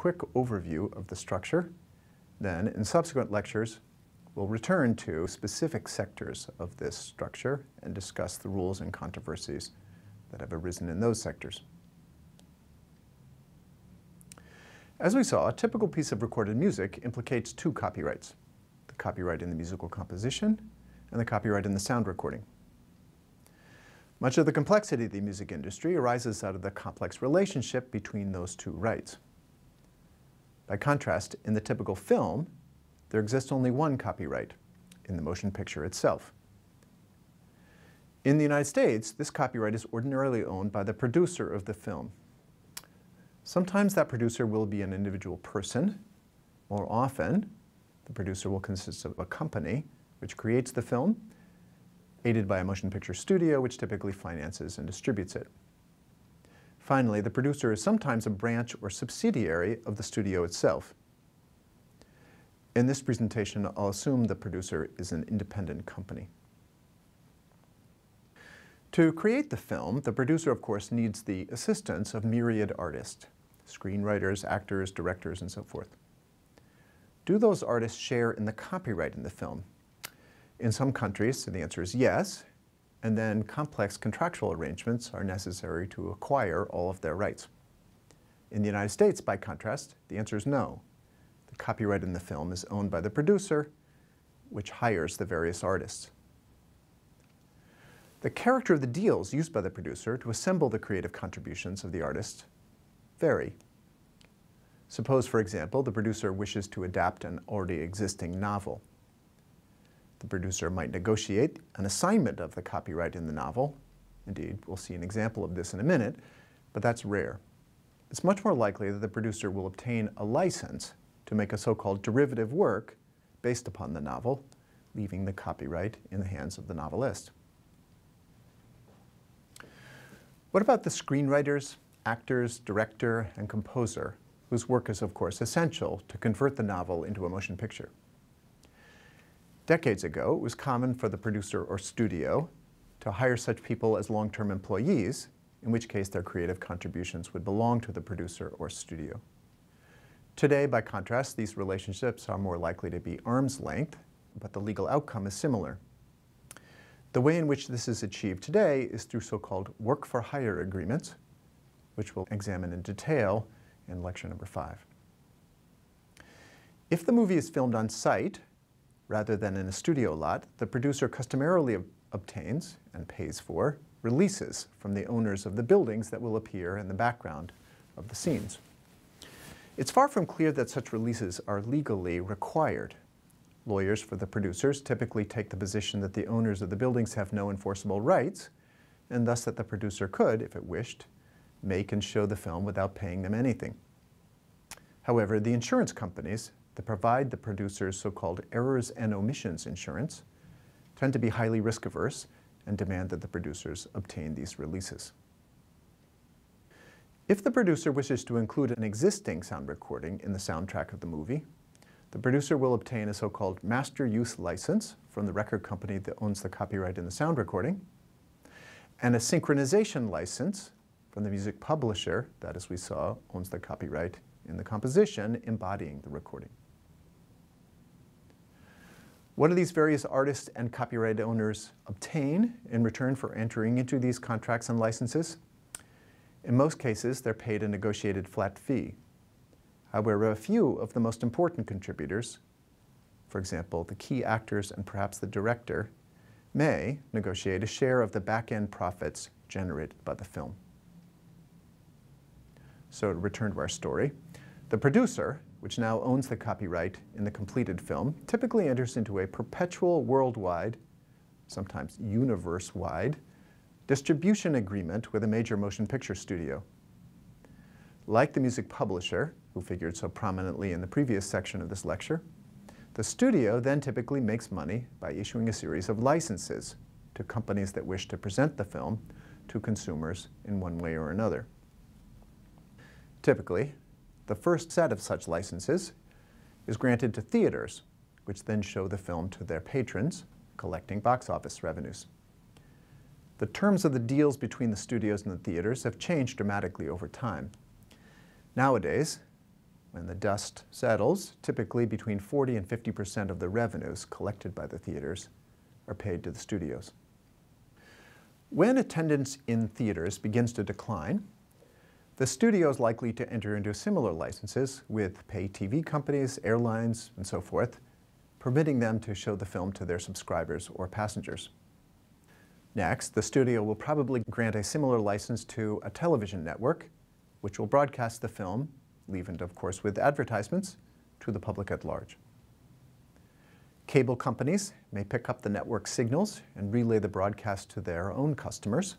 quick overview of the structure. Then, in subsequent lectures, we'll return to specific sectors of this structure and discuss the rules and controversies that have arisen in those sectors. As we saw, a typical piece of recorded music implicates two copyrights: the copyright in the musical composition and the copyright in the sound recording. Much of the complexity of the music industry arises out of the complex relationship between those two rights. By contrast, in the typical film, there exists only one copyright, in the motion picture itself. In the United States, this copyright is ordinarily owned by the producer of the film. Sometimes that producer will be an individual person. More often, the producer will consist of a company which creates the film, aided by a motion picture studio which typically finances and distributes it. Finally, the producer is sometimes a branch or subsidiary of the studio itself. In this presentation, I'll assume the producer is an independent company. To create the film, the producer, of course, needs the assistance of myriad artists, screenwriters, actors, directors, and so forth. Do those artists share in the copyright in the film? In some countries, the answer is yes, and then complex contractual arrangements are necessary to acquire all of their rights. In the United States, by contrast, the answer is no. The copyright in the film is owned by the producer, which hires the various artists. The character of the deals used by the producer to assemble the creative contributions of the artist vary. Suppose, for example, the producer wishes to adapt an already existing novel. The producer might negotiate an assignment of the copyright in the novel. Indeed, we'll see an example of this in a minute, but that's rare. It's much more likely that the producer will obtain a license to make a so-called derivative work based upon the novel, leaving the copyright in the hands of the novelist. What about the screenwriters, actors, director, and composer, whose work is, of course, essential to convert the novel into a motion picture? Decades ago, it was common for the producer or studio to hire such people as long-term employees, in which case their creative contributions would belong to the producer or studio. Today, by contrast, these relationships are more likely to be arm's length, but the legal outcome is similar. The way in which this is achieved today is through so-called work-for-hire agreements, which we'll examine in detail in lecture number 5. If the movie is filmed on site, rather than in a studio lot, the producer customarily obtains and pays for releases from the owners of the buildings that will appear in the background of the scenes. It's far from clear that such releases are legally required. Lawyers for the producers typically take the position that the owners of the buildings have no enforceable rights, and thus that the producer could, if it wished, make and show the film without paying them anything. However, the insurance companies that provide the producers so-called errors and omissions insurance tend to be highly risk-averse and demand that the producers obtain these releases. If the producer wishes to include an existing sound recording in the soundtrack of the movie, the producer will obtain a so-called master use license from the record company that owns the copyright in the sound recording, and a synchronization license from the music publisher that, as we saw, owns the copyright in the composition embodying the recording. What do these various artists and copyright owners obtain in return for entering into these contracts and licenses? In most cases, they're paid a negotiated flat fee. However, a few of the most important contributors, for example, the key actors and perhaps the director, may negotiate a share of the back-end profits generated by the film. So to return to our story, the producer, which now owns the copyright in the completed film, typically enters into a perpetual worldwide, sometimes universe-wide, distribution agreement with a major motion picture studio. Like the music publisher, who figured so prominently in the previous section of this lecture, the studio then typically makes money by issuing a series of licenses to companies that wish to present the film to consumers in one way or another. Typically, the first set of such licenses is granted to theaters, which then show the film to their patrons, collecting box office revenues. The terms of the deals between the studios and the theaters have changed dramatically over time. Nowadays, When the dust settles, typically between 40 and 50% of the revenues collected by the theaters are paid to the studios. When attendance in theaters begins to decline, the studio is likely to enter into similar licenses with pay TV companies, airlines, and so forth, permitting them to show the film to their subscribers or passengers. Next, the studio will probably grant a similar license to a television network, which will broadcast the film, leavened of course with advertisements, to the public at large. Cable companies may pick up the network signals and relay the broadcast to their own customers.